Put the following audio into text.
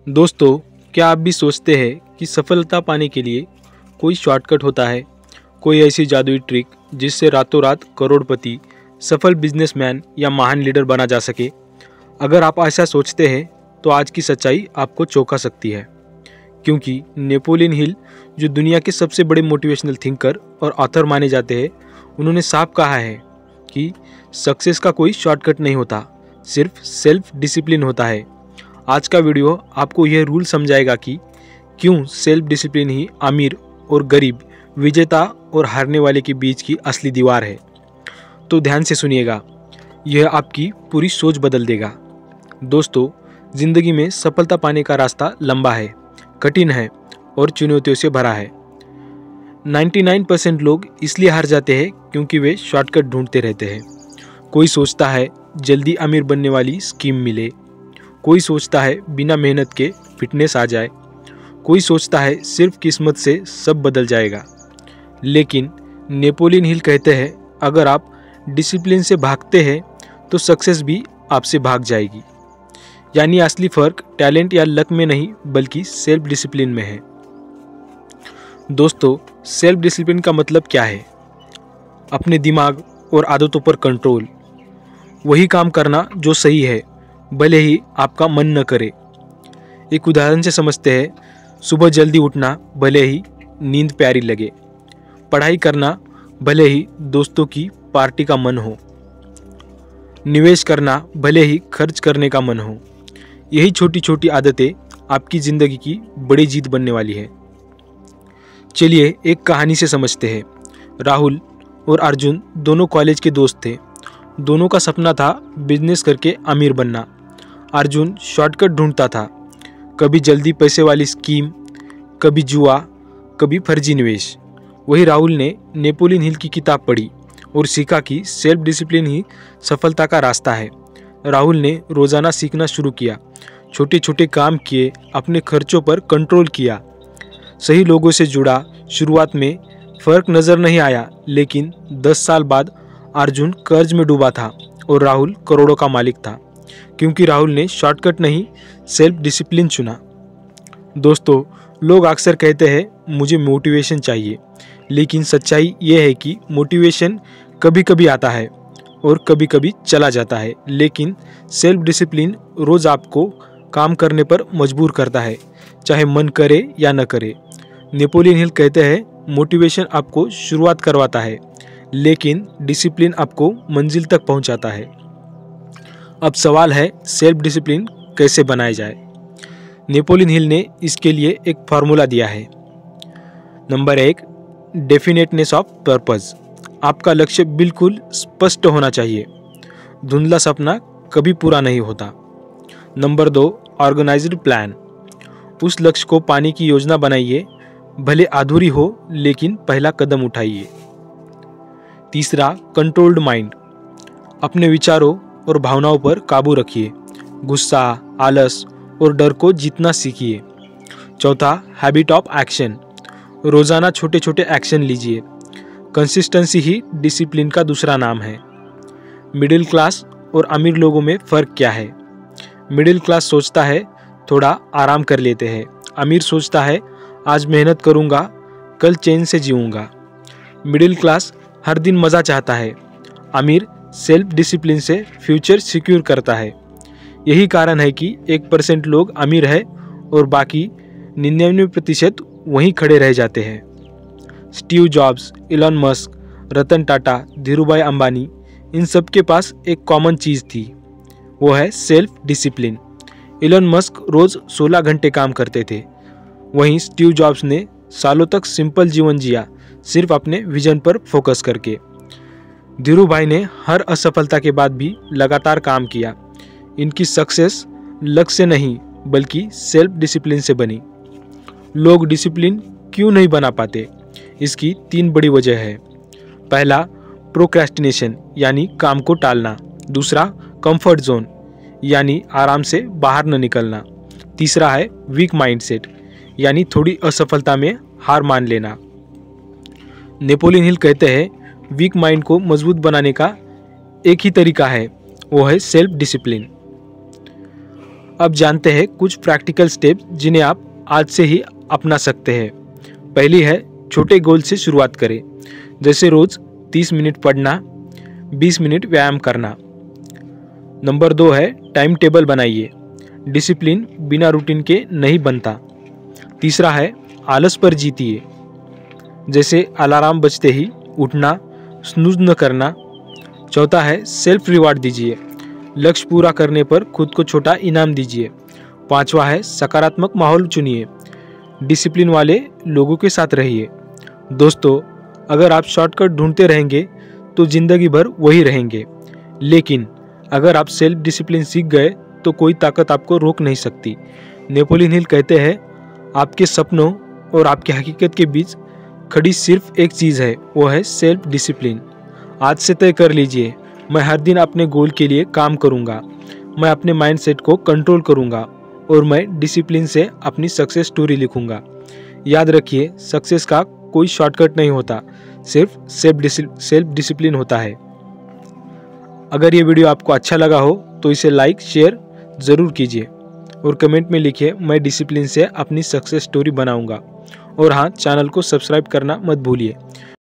दोस्तों, क्या आप भी सोचते हैं कि सफलता पाने के लिए कोई शॉर्टकट होता है, कोई ऐसी जादुई ट्रिक जिससे रातों रात करोड़पति, सफल बिजनेसमैन या महान लीडर बना जा सके? अगर आप ऐसा सोचते हैं तो आज की सच्चाई आपको चौंका सकती है, क्योंकि नेपोलियन हिल, जो दुनिया के सबसे बड़े मोटिवेशनल थिंकर और ऑथर माने जाते हैं, उन्होंने साफ कहा है कि सक्सेस का कोई शॉर्टकट नहीं होता, सिर्फ सेल्फ डिसिप्लिन होता है। आज का वीडियो आपको यह रूल समझाएगा कि क्यों सेल्फ डिसिप्लिन ही अमीर और गरीब, विजेता और हारने वाले के बीच की असली दीवार है। तो ध्यान से सुनिएगा, यह आपकी पूरी सोच बदल देगा। दोस्तों, जिंदगी में सफलता पाने का रास्ता लंबा है, कठिन है और चुनौतियों से भरा है। 99% लोग इसलिए हार जाते हैं क्योंकि वे शॉर्टकट ढूंढते रहते हैं। कोई सोचता है जल्दी अमीर बनने वाली स्कीम मिले, कोई सोचता है बिना मेहनत के फिटनेस आ जाए, कोई सोचता है सिर्फ किस्मत से सब बदल जाएगा। लेकिन नेपोलियन हिल कहते हैं, अगर आप डिसिप्लिन से भागते हैं तो सक्सेस भी आपसे भाग जाएगी। यानी असली फर्क टैलेंट या लक में नहीं, बल्कि सेल्फ डिसिप्लिन में है। दोस्तों, सेल्फ डिसिप्लिन का मतलब क्या है? अपने दिमाग और आदतों पर कंट्रोल, वही काम करना जो सही है, भले ही आपका मन न करे। एक उदाहरण से समझते हैं, सुबह जल्दी उठना भले ही नींद प्यारी लगे, पढ़ाई करना भले ही दोस्तों की पार्टी का मन हो, निवेश करना भले ही खर्च करने का मन हो। यही छोटी छोटी आदतें आपकी ज़िंदगी की बड़ी जीत बनने वाली है। चलिए एक कहानी से समझते हैं। राहुल और अर्जुन दोनों कॉलेज के दोस्त थे। दोनों का सपना था बिजनेस करके अमीर बनना। अर्जुन शॉर्टकट ढूंढता था, कभी जल्दी पैसे वाली स्कीम, कभी जुआ, कभी फर्जी निवेश। वही राहुल ने नेपोलियन हिल की किताब पढ़ी और सीखा कि सेल्फ डिसिप्लिन ही सफलता का रास्ता है। राहुल ने रोज़ाना सीखना शुरू किया, छोटे छोटे काम किए, अपने खर्चों पर कंट्रोल किया, सही लोगों से जुड़ा। शुरुआत में फ़र्क नज़र नहीं आया, लेकिन 10 साल बाद अर्जुन कर्ज में डूबा था और राहुल करोड़ों का मालिक था, क्योंकि राहुल ने शॉर्टकट नहीं, सेल्फ डिसिप्लिन चुना। दोस्तों, लोग अक्सर कहते हैं मुझे मोटिवेशन चाहिए, लेकिन सच्चाई ये है कि मोटिवेशन कभी कभी आता है और कभी कभी चला जाता है, लेकिन सेल्फ डिसिप्लिन रोज़ आपको काम करने पर मजबूर करता है, चाहे मन करे या न करे। नेपोलियन हिल कहते हैं, मोटिवेशन आपको शुरुआत करवाता है, लेकिन डिसिप्लिन आपको मंजिल तक पहुंचाता है। अब सवाल है, सेल्फ डिसिप्लिन कैसे बनाया जाए? नेपोलियन हिल ने इसके लिए एक फार्मूला दिया है। Number 1, definiteness of purpose. आपका लक्ष्य बिल्कुल स्पष्ट होना चाहिए। धुंधला सपना कभी पूरा नहीं होता। Number 2, organised plan. उस लक्ष्य को पाने की योजना बनाइए, भले अधूरी हो, लेकिन पहला कदम उठाइए। तीसरा, कंट्रोल्ड माइंड। अपने विचारों और भावनाओं पर काबू रखिए। गुस्सा, आलस और डर को जीतना सीखिए। चौथा, हैबिट ऑफ एक्शन। रोज़ाना छोटे छोटे एक्शन लीजिए। कंसिस्टेंसी ही डिसिप्लिन का दूसरा नाम है। मिडिल क्लास और अमीर लोगों में फ़र्क क्या है? मिडिल क्लास सोचता है थोड़ा आराम कर लेते हैं। अमीर सोचता है आज मेहनत करूँगा, कल चैन से जीऊँगा। मिडिल क्लास हर दिन मज़ा चाहता है, अमीर सेल्फ डिसिप्लिन से फ्यूचर सिक्योर करता है। यही कारण है कि 1% लोग अमीर है और बाकी 99% वहीं खड़े रह जाते हैं। Steve jobs, Elon Musk, Ratan Tata, Dhirubhai Ambani, इन सब के पास एक कॉमन चीज़ थी, वो है सेल्फ डिसिप्लिन। इलॉन मस्क रोज़ 16 घंटे काम करते थे, वहीं स्टीव जॉब्स ने सालों तक सिंपल जीवन जिया, सिर्फ अपने विजन पर फोकस करके। धीरूभाई ने हर असफलता के बाद भी लगातार काम किया। इनकी सक्सेस लक से नहीं, बल्कि सेल्फ डिसिप्लिन से बनी। लोग डिसिप्लिन क्यों नहीं बना पाते? इसकी 3 बड़ी वजह है। पहला, प्रोक्रेस्टिनेशन, यानी काम को टालना। दूसरा, कंफर्ट जोन, यानी आराम से बाहर न निकलना। तीसरा है वीक माइंडसेट, यानी थोड़ी असफलता में हार मान लेना। नेपोलियन हिल कहते हैं, वीक माइंड को मजबूत बनाने का एक ही तरीका है, वो है सेल्फ डिसिप्लिन। अब जानते हैं कुछ प्रैक्टिकल स्टेप्स जिन्हें आप आज से ही अपना सकते हैं। पहली है छोटे गोल से शुरुआत करें, जैसे रोज 30 मिनट पढ़ना, 20 मिनट व्यायाम करना। नंबर 2 है टाइम टेबल बनाइए, डिसिप्लिन बिना रूटीन के नहीं बनता। तीसरा है आलस पर जीतिए, जैसे अलार्म बजते ही उठना, स्नूज न करना। चौथा है सेल्फ रिवार्ड दीजिए, लक्ष्य पूरा करने पर खुद को छोटा इनाम दीजिए। पांचवा है सकारात्मक माहौल चुनिए, डिसिप्लिन वाले लोगों के साथ रहिए। दोस्तों, अगर आप शॉर्टकट ढूंढते रहेंगे तो जिंदगी भर वही रहेंगे, लेकिन अगर आप सेल्फ डिसिप्लिन सीख गए तो कोई ताकत आपको रोक नहीं सकती। नेपोलियन हिल कहते हैं, आपके सपनों और आपकी हकीकत के बीच खड़ी सिर्फ एक चीज़ है, वो है सेल्फ डिसिप्लिन। आज से तय कर लीजिए, मैं हर दिन अपने गोल के लिए काम करूंगा, मैं अपने माइंडसेट को कंट्रोल करूंगा और मैं डिसिप्लिन से अपनी सक्सेस स्टोरी लिखूंगा। याद रखिए, सक्सेस का कोई शॉर्टकट नहीं होता, सिर्फ सेल्फ डिसिप्लिन होता है। अगर ये वीडियो आपको अच्छा लगा हो तो इसे लाइक शेयर ज़रूर कीजिए और कमेंट में लिखिए, मैं डिसिप्लिन से अपनी सक्सेस स्टोरी बनाऊंगा। और हाँ, चैनल को सब्सक्राइब करना मत भूलिए।